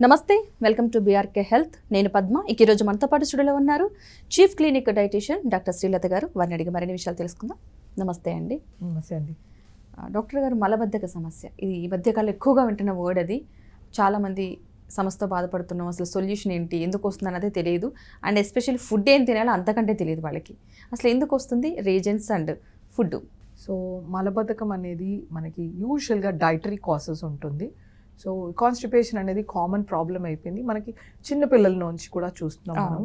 నమస్తే, welcome to BRK health. నేను పద్మ. ఈరోజు మనతో పాటు స్టూడియోలో ఉన్నారు chief clinic dietitian doctor Srilatha గారు. వారిని అడిగి మరిన్ని విషయాలు తెలుసుకుందాం. నమస్తే అండి. నమస్తే అండి. డాక్టర్ గారు, మలబద్ధక సమస్య ఇది ఈ మధ్యకాలంలో ఎక్కువగా వింటున్న వర్డ్. అది చాలామంది సమస్యతో బాధపడుతున్నాం. అసలు సొల్యూషన్ ఏంటి, ఎందుకు వస్తుంది అన్నదే తెలియదు. అండ్ ఎస్పెషల్లీ ఫుడ్ ఏం తినాలో అంతకంటే తెలియదు వాళ్ళకి. అసలు ఎందుకు వస్తుంది, రీజన్స్ అండ్ ఫుడ్. సో మలబద్ధకం అనేది మనకి యూజువల్గా డైటరీ కాసెస్ ఉంటుంది. సో కాన్స్టిపేషన్ అనేది కామన్ ప్రాబ్లం అయిపోయింది. మనకి చిన్నపిల్లల నుంచి కూడా చూస్తున్నాం మనం.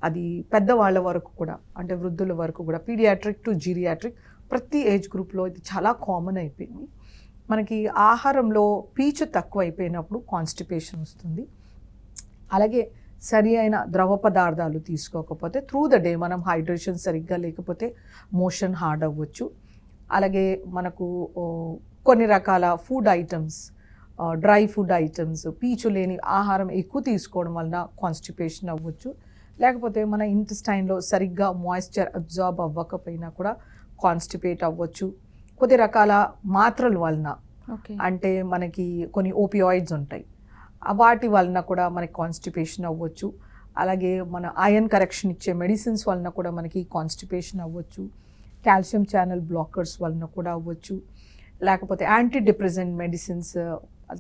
అది పెద్దవాళ్ళ వరకు కూడా, అంటే వృద్ధుల వరకు కూడా, పీడియాట్రిక్ టు జీరియాట్రిక్ ప్రతి ఏజ్ గ్రూప్లో ఇది చాలా కామన్ అయిపోయింది. మనకి ఆహారంలో పీచు తక్కువ అయిపోయినప్పుడు కాన్స్టిపేషన్ వస్తుంది. అలాగే సరి అయిన ద్రవ పదార్థాలు తీసుకోకపోతే త్రూ ద డే మనం హైడ్రేషన్ సరిగ్గా లేకపోతే మోషన్ హార్డ్ అవ్వచ్చు. అలాగే మనకు కొన్ని రకాల food items, dry food items, పీచు లేని ఆహారం ఎక్కువ తీసుకోవడం వలన కాన్స్టిపేషన్ అవ్వచ్చు. లేకపోతే మన ఇంటెస్టైన్లో సరిగ్గా మాయిశ్చర్ అబ్జార్బ్ అవ్వకపోయినా కూడా కాన్స్టిపేట్ అవ్వచ్చు. కొద్ది రకాల మాత్రల వలన, అంటే మనకి కొన్ని ఓపియాయిడ్స్ ఉంటాయి, వాటి వలన కూడా మనకి కాన్స్టిపేషన్ అవ్వచ్చు. అలాగే మన ఐరన్ కరెక్షన్ ఇచ్చే మెడిసిన్స్ వలన కూడా మనకి కాన్స్టిపేషన్ అవ్వచ్చు. కాల్షియం ఛానల్ బ్లాకర్స్ వలన కూడా అవ్వచ్చు. లేకపోతే యాంటీ డిప్రెసెంట్ మెడిసిన్స్,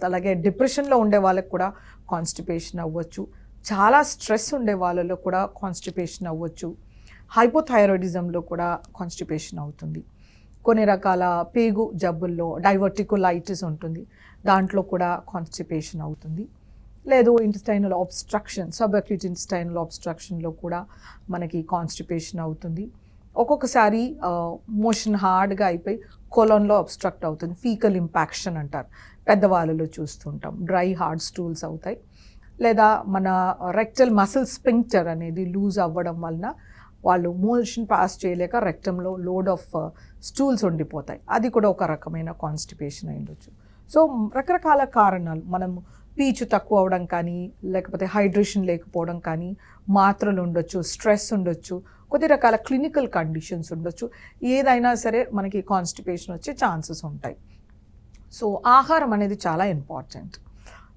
అలాగే డిప్రెషన్లో ఉండే వాళ్ళకి కూడా కాన్స్టిపేషన్ అవ్వచ్చు. చాలా స్ట్రెస్ ఉండే వాళ్ళలో కూడా కాన్స్టిపేషన్ అవ్వచ్చు. హైపోథైరాయిడిజంలో కూడా కాన్స్టిపేషన్ అవుతుంది. కొన్ని రకాల పేగు జబ్బుల్లో డైవర్టికులైటిస్ ఉంటుంది, దాంట్లో కూడా కాన్స్టిపేషన్ అవుతుంది. లేదు intestinal obstruction, sub acute intestinal ఆబ్స్ట్రక్షన్లో కూడా మనకి కాన్స్టిపేషన్ అవుతుంది. ఒక్కొక్కసారి మోషన్ హార్డ్గా అయిపోయి కొలన్లో అబ్స్ట్రక్ట్ అవుతుంది, ఫీకల్ ఇంపాక్షన్ అంటారు, పెద్దవాళ్ళలో చూస్తుంటాం. డ్రై హార్డ్ స్టూల్స్ అవుతాయి. లేదా మన రెక్టల్ మసిల్ స్పింక్టర్ అనేది లూజ్ అవ్వడం వలన వాళ్ళు మోషన్ పాస్ చేయలేక రెక్టంలో లోడ్ ఆఫ్ స్టూల్స్ ఉండిపోతాయి. అది కూడా ఒక రకమైన కాన్స్టిపేషన్ అయి ఉండొచ్చు. సో రకరకాల కారణాలు, మనం పీచు తక్కువ అవడం కానీ, లేకపోతే హైడ్రేషన్ లేకపోవడం కానీ, మాత్రలు ఉండొచ్చు, స్ట్రెస్ ఉండొచ్చు, కొద్ది రకాల క్లినికల్ కండిషన్స్ ఉండొచ్చు. ఏదైనా సరే మనకి కాన్స్టిపేషన్ వచ్చే ఛాన్సెస్ ఉంటాయి. సో ఆహారం అనేది చాలా important.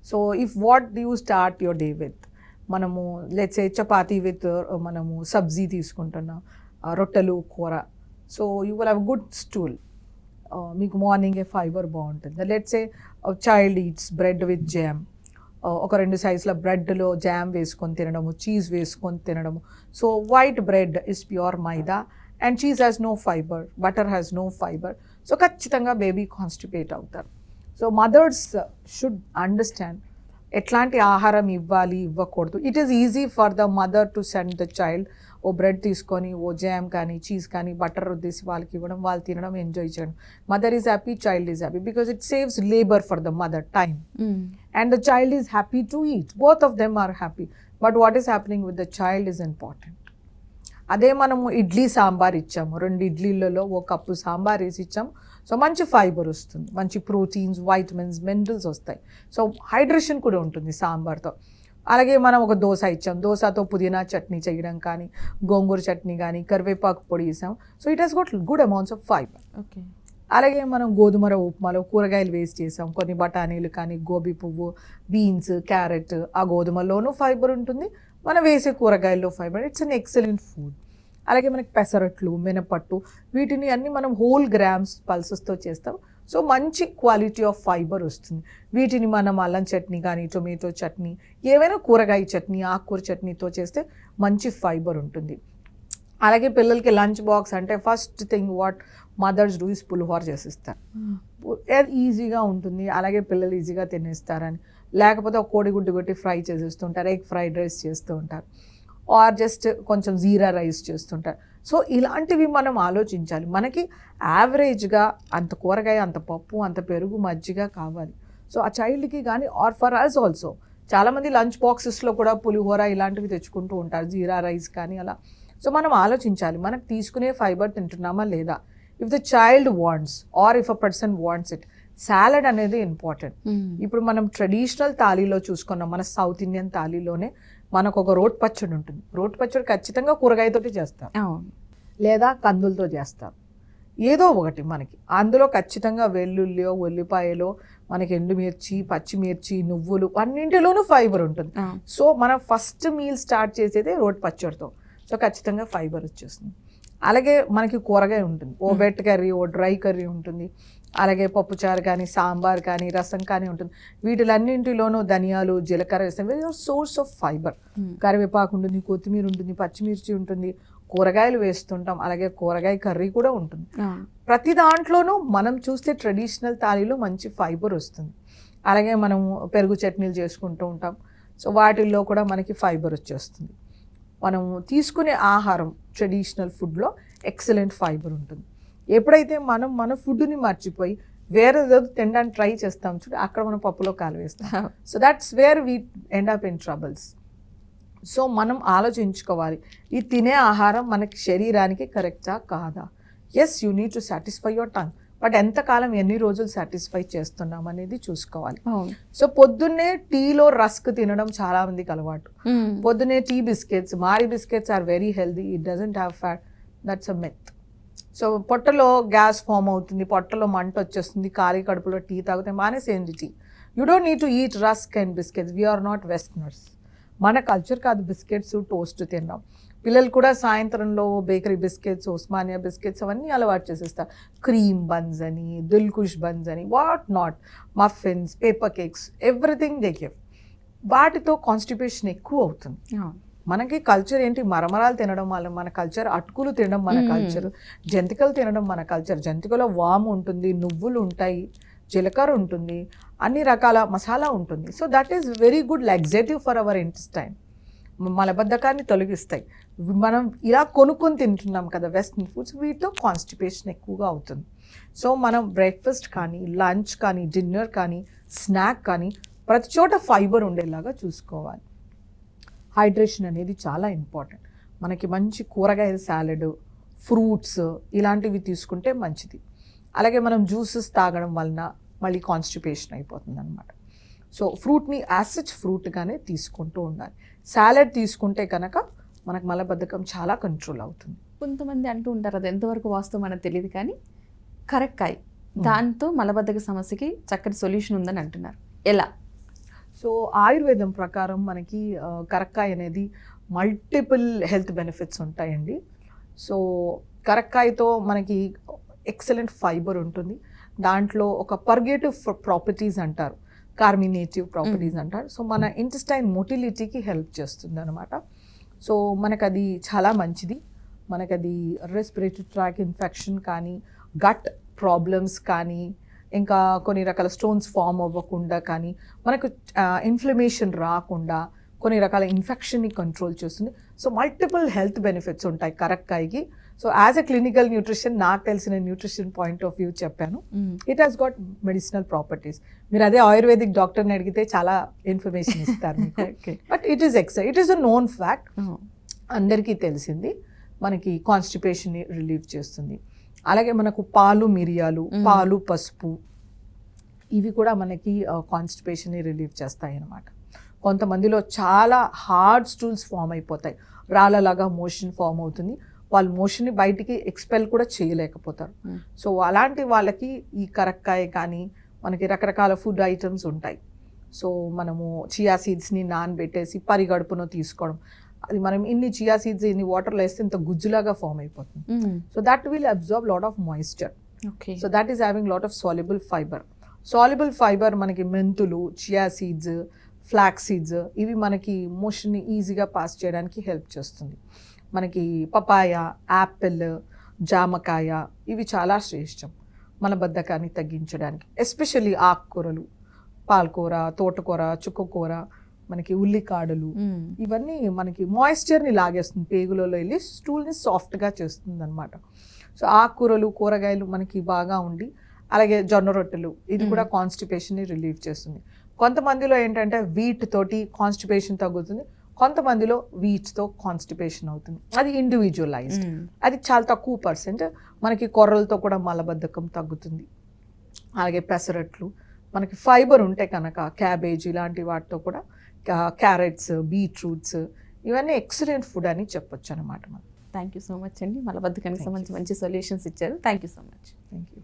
So if what you start your day with, మనము లెట్స్ సే చపాతీ విత్ మనము సబ్జీ తీసుకుంటున్నాం, రొట్టెలు, కూర. So you will have good stool. మీకు మార్నింగే ఫైబర్ బాగుంటుంది. Let's say child eats bread with jam, ఒక 2 సైజుల బ్రెడ్లో జామ్ వేసుకొని తినడము, చీజ్ వేసుకొని తినడము. So white bread is pure maida and cheese has no fibre, butter has no fibre. So ఖచ్చితంగా baby constipate అవుతారు. సో మదర్స్ షుడ్ అండర్స్టాండ్ ఎట్లాంటి ఆహారం ఇవ్వాలి, ఇవ్వకూడదు. It is easy for the mother to send the child, ఓ bread తీసుకొని ఓ jam కానీ చీజ్ కానీ బటర్ రుద్దేసి వాళ్ళకి ఇవ్వడం, వాళ్ళు తినడం, ఎంజాయ్ చేయడం. Mother is happy, child is happy, because it saves labour for the mother, time, and the child is happy to eat. Both of them are happy. But what is happening with the child is important. అదే మనము ఇడ్లీ సాంబార్ ఇచ్చాము, 2 ఇడ్లీలలో 1 cup sambar వేసి ఇచ్చాము. So మంచి fibre వస్తుంది, మంచి proteins, vitamins, minerals వస్తాయి. So hydration కూడా ఉంటుంది సాంబార్తో. అలాగే మనం ఒక దోశ ఇచ్చాం, దోశతో పుదీనా చట్నీ చేయడం కానీ, గోంగూర చట్నీ కానీ, కరివేపాకు పొడి వేసాం. So it has got good amounts of fibre. Okay. అలాగే మనం గోధుమ ఉప్మాలో కూరగాయలు వేస్ట్ చేసాం, కొన్ని బఠానీలు కానీ, గోబీ పువ్వు, బీన్స్, క్యారెట్, ఆ గోధుమలోనూ ఫైబర్ ఉంటుంది, మనం వేసే కూరగాయల్లో fibre. It's an excellent food. అలాగే మనకి పెసరట్లు, మినపట్టు, వీటిని అన్ని మనం హోల్ గ్రామ్స్ పల్సెస్తో చేస్తాం. సో మంచి క్వాలిటీ ఆఫ్ ఫైబర్ వస్తుంది. వీటిని మనం అల్లం చట్నీ కానీ, టొమాటో చట్నీ, ఏవైనా కూరగాయ చట్నీ, ఆకుకూర చట్నీతో చేస్తే మంచి ఫైబర్ ఉంటుంది. అలాగే పిల్లలకి లంచ్ బాక్స్ అంటే first thing what mothers do is pulihora చేసిస్తారు. ఈజీగా ఉంటుంది, అలాగే పిల్లలు ఈజీగా తినేస్తారని. లేకపోతే ఒక కోడిగుడ్డు కొట్టి ఫ్రై చేసేస్తుంటారు, ఎగ్ ఫ్రైడ్ రైస్ చేస్తూ ఉంటారు, ఆర్ జస్ట్ కొంచెం జీరా రైస్ చేస్తుంటారు. సో ఇలాంటివి మనం ఆలోచించాలి. మనకి యావరేజ్గా అంత కూరగాయ, అంత పప్పు, అంత పెరుగు, మజ్జిగ కావాలి. సో ఆ చైల్డ్కి కానీ, ఆర్ ఫర్ అస్ ఆల్సో, చాలామంది లంచ్ బాక్సెస్లో కూడా పులిహోర ఇలాంటివి తెచ్చుకుంటూ ఉంటారు, జీరా రైస్ కానీ అలా. సో మనం ఆలోచించాలి, మనకు తీసుకునే ఫైబర్ తింటున్నామా లేదా. If the child wants or if a person wants it, salad అనేది ఇంపార్టెంట్. ఇప్పుడు మనం ట్రెడిషనల్ థాలీలో చూసుకున్నాం, మన సౌత్ ఇండియన్ థాలీలోనే మనకు ఒక రోటి పచ్చడి ఉంటుంది. రోటి పచ్చడి ఖచ్చితంగా కూరగాయతోటి చేస్తారు, లేదా కందులతో చేస్తారు, ఏదో ఒకటి మనకి. అందులో ఖచ్చితంగా వెల్లుల్లియో, ఉల్లిపాయలో మనకి ఎండుమిర్చి, పచ్చిమిర్చి, నువ్వులు అన్నింటిలోనూ ఫైబర్ ఉంటుంది. సో మనం ఫస్ట్ మీల్ స్టార్ట్ చేసేదే రోటి పచ్చడితో. సో ఖచ్చితంగా ఫైబర్ వచ్చేస్తుంది. అలాగే మనకి కూరగాయ ఉంటుంది, ఓ వెట్ కర్రీ, ఓ డ్రై కర్రీ ఉంటుంది, అలాగే పప్పుచారు కానీ, సాంబార్ కానీ, రసం కానీ ఉంటుంది. వీటిలన్నింటిలోనూ ధనియాలు, జీలకర్ర వేస్తే సోర్స్ ఆఫ్ ఫైబర్. కరివేపాకు ఉంటుంది, కొత్తిమీర ఉంటుంది, పచ్చిమిర్చి ఉంటుంది, కూరగాయలు వేస్తుంటాం, అలాగే కూరగాయ కర్రీ కూడా ఉంటుంది. ప్రతి దాంట్లోనూ మనం చూస్తే ట్రెడిషనల్ థాలీలో మంచి ఫైబర్ వస్తుంది. అలాగే మనము పెరుగు చట్నీలు చేసుకుంటూ ఉంటాం. సో వాటిల్లో కూడా మనకి ఫైబర్ వచ్చేస్తుంది. మనము తీసుకునే ఆహారం ట్రెడిషనల్ ఫుడ్లో ఎక్సలెంట్ ఫైబర్ ఉంటుంది. ఎప్పుడైతే మనం మన ఫుడ్ని మర్చిపోయి వేరే ఏదో తినడానికి ట్రై చేస్తాం చూడు, అక్కడ మనం పప్పులో కాలు వేస్తాం. So that's where we end up in troubles. So మనం ఆలోచించుకోవాలి, ఈ తినే ఆహారం మనకి శరీరానికి కరెక్టా కాదా. Yes, you need to satisfy your tongue, but ఎంతకాలం ఎన్ని రోజులు సాటిస్ఫై చేస్తున్నాం అనేది చూసుకోవాలి. సో పొద్దున్నే టీలో రస్క్ తినడం చాలా మందికి అలవాటు. పొద్దున్నే tea biscuits, Marie biscuits are very healthy, it doesn't have fat, that's a myth. So పొట్టలో గ్యాస్ ఫామ్ అవుతుంది, పొట్టలో మంట వచ్చేస్తుంది, ఖాళీ కడుపులో టీ తాగితే మానేసేయండి tea. You don't need to eat rusk and biscuits. We're not westerners. మన కల్చర్ కాదు బిస్కెట్స్, టోస్ట్ తినడం. పిల్లలు కూడా సాయంత్రంలో బేకరీ బిస్కెట్స్, ఉస్మానియా బిస్కెట్స్ అవన్నీ అలవాటు చేసేస్తారు. క్రీమ్ బన్స్ అని, దిల్కుష్ బన్స్ అని, what not, muffins, paper cakes, everything they give. వాటితో కాన్స్టిపేషన్ ఎక్కువ అవుతుంది. మనకి కల్చర్ ఏంటి, మరమరాలు తినడం వల్ల మన కల్చర్, అటుకులు తినడం మన కల్చర్, జంతికలు తినడం మన కల్చర్. జంతికలో వాము ఉంటుంది, నువ్వులు ఉంటాయి, జీలకర్ర ఉంటుంది, అన్ని రకాల మసాలా ఉంటుంది. So that is very good laxative for our intestine. మలబద్ధకాన్ని తొలగిస్తాయి. మనం ఇలా కొనుక్కొని తింటున్నాం కదా వెస్ట్రన్ ఫుడ్స్, వీటితో కాన్స్టిపేషన్ ఎక్కువగా అవుతుంది. సో మనం బ్రేక్ఫాస్ట్ కానీ, లంచ్ కానీ, డిన్నర్ కానీ, స్నాక్ కానీ ప్రతి చోట ఫైబర్ ఉండేలాగా చూసుకోవాలి. హైడ్రేషన్ అనేది చాలా ఇంపార్టెంట్. మనకి మంచి కూరగాయల సాలెడ్, ఫ్రూట్స్ ఇలాంటివి తీసుకుంటే మంచిది. అలాగే మనం జ్యూసెస్ తాగడం వలన మళ్ళీ కాన్స్టిపేషన్ అయిపోతుంది అనమాట. సో ఫ్రూట్ని యాసిడ్ ఫ్రూట్గానే తీసుకుంటూ ఉండాలి. సాలెడ్ తీసుకుంటే కనుక మనకు మలబద్ధకం చాలా కంట్రోల్ అవుతుంది. కొంతమంది అంటూ ఉంటారు, అది ఎంతవరకు వాస్తవం మనకు తెలియదు, కానీ కరక్కాయ దాంతో మలబద్ధక సమస్యకి చక్కటి సొల్యూషన్ ఉందని అంటున్నారు. ఎలా? సో ఆయుర్వేదం ప్రకారం మనకి కరక్కాయ అనేది మల్టిపుల్ హెల్త్ బెనిఫిట్స్ ఉంటాయండి. సో కరక్కాయతో మనకి ఎక్సలెంట్ ఫైబర్ ఉంటుంది. దాంట్లో ఒక పర్గేటివ్ ప్రాపర్టీస్ అంటారు, కార్మినేటివ్ ప్రాపర్టీస్ అంటారు. సో మన ఇంటెస్టైన్ మొటిలిటీకి హెల్ప్ చేస్తుంది అనమాట. సో మనకది చాలా మంచిది. మనకది రెస్పిరేటరీ ట్రాక్ ఇన్ఫెక్షన్ కానీ, గట్ ప్రాబ్లమ్స్ కానీ, ఇంకా కొన్ని రకాల స్టోన్స్ ఫామ్ అవ్వకుండా కానీ, మనకు ఇన్ఫ్లమేషన్ రాకుండా కొన్ని రకాల ఇన్ఫెక్షన్ని కంట్రోల్ చేస్తుంది. సో మల్టిపుల్ హెల్త్ బెనిఫిట్స్ ఉంటాయి కరక్కాయకి. So as a clinical nutrition, నాకు తెలిసిన న్యూట్రిషన్ పాయింట్ ఆఫ్ వ్యూ చెప్పాను. It has got medicinal properties. మీరు అదే ఆయుర్వేదిక్ డాక్టర్ని అడిగితే చాలా ఇన్ఫర్మేషన్ ఇస్తారు మీకు. But it is a known fact, అందరికీ తెలిసింది. మనకి కాన్స్టిపేషన్ని రిలీవ్ చేస్తుంది. అలాగే మనకు పాలు మిరియాలు, పాలు పసుపు, ఇవి కూడా మనకి కాన్స్టిపేషన్ని రిలీవ్ చేస్తాయి అన్నమాట. కొంతమందిలో చాలా హార్డ్ స్టూల్స్ ఫామ్ అయిపోతాయి, రాళ్ళలాగా మోషన్ ఫామ్ అవుతుంది, వాళ్ళు మోషన్ని బయటికి ఎక్స్పెల్ కూడా చేయలేకపోతారు. సో అలాంటి వాళ్ళకి ఈ కరక్కాయ కానీ, మనకి రకరకాల ఫుడ్ ఐటమ్స్ ఉంటాయి. సో మనము చియా సీడ్స్ని నానబెట్టేసి పరిగడుపును తీసుకోవడం, అది మనం ఇన్ని చియా సీడ్స్ ఇన్ని వాటర్లో వేస్తే ఇంత గుజ్జులాగా ఫామ్ అయిపోతుంది. So that will absorb lot of moisture. So that is having lot of soluble fibre. Soluble fibre మనకి మెంతులు, చియా సీడ్స్, ఫ్లాక్స్ సీడ్స్, ఇవి మనకి మోషన్ని ఈజీగా పాస్ చేయడానికి హెల్ప్ చేస్తుంది. మనకి పపాయ, యాపిల్, జామకాయ ఇవి చాలా శ్రేష్టం మలబద్ధకాన్ని తగ్గించడానికి. ఎస్పెషల్లీ ఆకుకూరలు, పాలకూర, తోటకూర, చుక్కకూర, మనకి ఉల్లికాడలు, ఇవన్నీ మనకి మాయిశ్చర్ని లాగేస్తుంది, పేగులలో వెళ్ళి స్టూల్ని సాఫ్ట్గా చేస్తుంది అనమాట. సో ఆకుకూరలు, కూరగాయలు మనకి బాగా ఉండి, అలాగే జొన్న రొట్టెలు, ఇది కూడా కాన్స్టిపేషన్ని రిలీవ్ చేస్తుంది. కొంతమందిలో ఏంటంటే వీట్ తోటి కాన్స్టిపేషన్ తగ్గుతుంది, కొంతమందిలో వీట్స్తో కాన్స్టిపేషన్ అవుతుంది. అది ఇండివిజువలైజ్డ్, అది చాలా తక్కువ పర్సెంట్. మనకి కొర్రలతో కూడా మలబద్ధకం తగ్గుతుంది. అలాగే పెసరట్లు, మనకి ఫైబర్ ఉంటే కనుక క్యాబేజ్ ఇలాంటి వాటితో కూడా, క్యారెట్స్, బీట్రూట్స్, ఇవన్నీ ఎక్సలెంట్ ఫుడ్ అని చెప్పొచ్చు అనమాట మనం. థ్యాంక్ యూ సో మచ్ అండి. మలబద్ధకానికి సంబంధించి మంచి సొల్యూషన్స్ ఇచ్చారు. Thank you so much. Thank you.